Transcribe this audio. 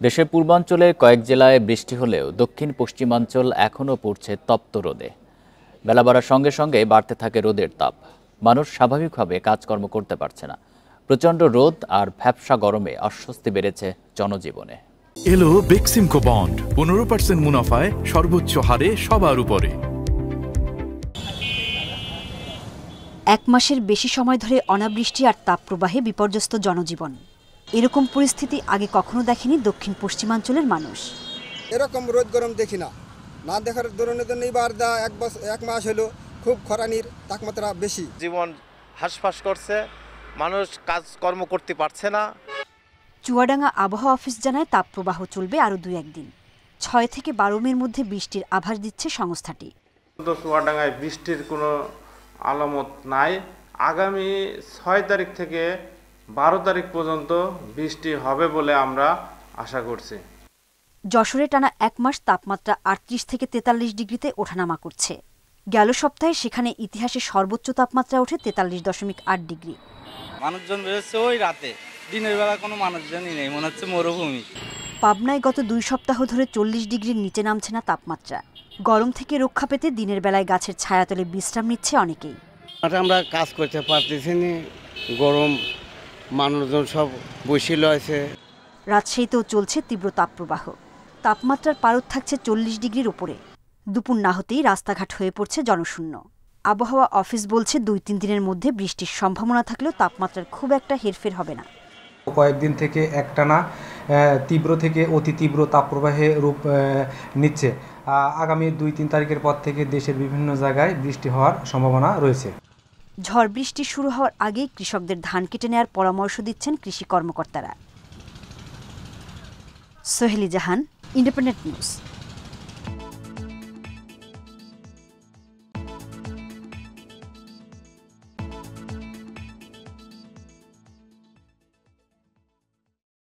দেশের পূর্বাঞ্চলে কয়েক জেলায় বৃষ্টি হলেও দক্ষিণ পশ্চিমাঞ্চল এখনও পড়ছে তপ্ত রোদে। বেলা বাড়ার সঙ্গে সঙ্গে বাড়তে থাকে রোদের তাপ। মানুষ স্বাভাবিকভাবে কাজকর্ম করতে পারছে না। প্রচণ্ড রোদ আর ভ্যাপসা গরমে অস্বস্তি বেড়েছে জনজীবনে। এলো বেক্সিমকো বন্ড 15% মুনাফায় সর্বোচ্চ হারে সবার উপরে। এক মাসের বেশি সময় ধরে অনাবৃষ্টি আর তাপপ্রবাহে বিপর্যস্ত জনজীবন। এরকম পরিস্থিতি আগে কখনো দেখেনি দক্ষিণ পশ্চিমাঞ্চলের মানুষ। এরকম রোদ গরম দেখি না দেখার ধরনের জন্য এবার এক মাস হলো খুব খরানির তাপমাত্রা বেশি। জীবন হাঁসফাঁস করছে, মানুষ কাজকর্ম করতে পারছে না। চুয়াডাঙ্গা আবহাওয়া অফিস জানায় তাপপ্রবাহ চলবে আরও 2-1 দিন। 6 থেকে 12 মের মধ্যে বৃষ্টির আভাস দিচ্ছে সংস্থাটি। চুয়াডাঙ্গায় বৃষ্টির কোনো আলামত নাই। আগামী 6 তারিখ থেকে 12 তারিখ পর্যন্ত বৃষ্টি হবে বলে আমরা আশা করছি। যশোরে টানা 1 মাস তাপমাত্রা 38 থেকে 43 ডিগ্রিতে ওঠানামা করছে। গেল সপ্তাহে সেখানে ইতিহাসে সর্বোচ্চ তাপমাত্রা ওঠে 43.8 ডিগ্রি। মানুষজন বেরোচ্ছে ওই রাতে, দিনের বেলা কোনো মানুষজনই নেই, মনে হচ্ছে মরুভূমি। পাবনায় গত 2 সপ্তাহ ধরে 40 ডিগ্রির নিচে নামছে না তাপমাত্রা। গরম থেকে রক্ষা পেতে দিনের বেলায় গাছের ছায়াতলে বিশ্রাম নিচ্ছে অনেকেই। আমরা কাজ করতে পারতেছি না, গরম, মানুষজন সব বসিল আছে। রাজশাহীতেও চলছে তীব্র তাপপ্রবাহ। তাপমাত্রার পারদ থাকছে 40 ডিগ্রির উপরে। দুপুর না হতেই রাস্তাঘাট হয়ে পড়ছে জনশূন্য। আবহাওয়া অফিস বলছে 2-3 দিনের মধ্যে বৃষ্টির সম্ভাবনা থাকলেও তাপমাত্রার খুব একটা হেরফের হবে না। কয়েকদিন থেকে একটানা তীব্র থেকে অতি তীব্র তাপপ্রবাহে রূপ নিচ্ছে। আগামী 2-3 তারিখের পর থেকে দেশের বিভিন্ন জায়গায় বৃষ্টি হওয়ার সম্ভাবনা রয়েছে। ঝড় বৃষ্টি শুরু হওয়ার আগেই কৃষকদের ধান কেটে নেওয়ার পরামর্শ দিচ্ছেন কৃষি কর্মকর্তারা। সোহেলি জাহান, ইন্ডিপেন্ডেন্ট নিউজ।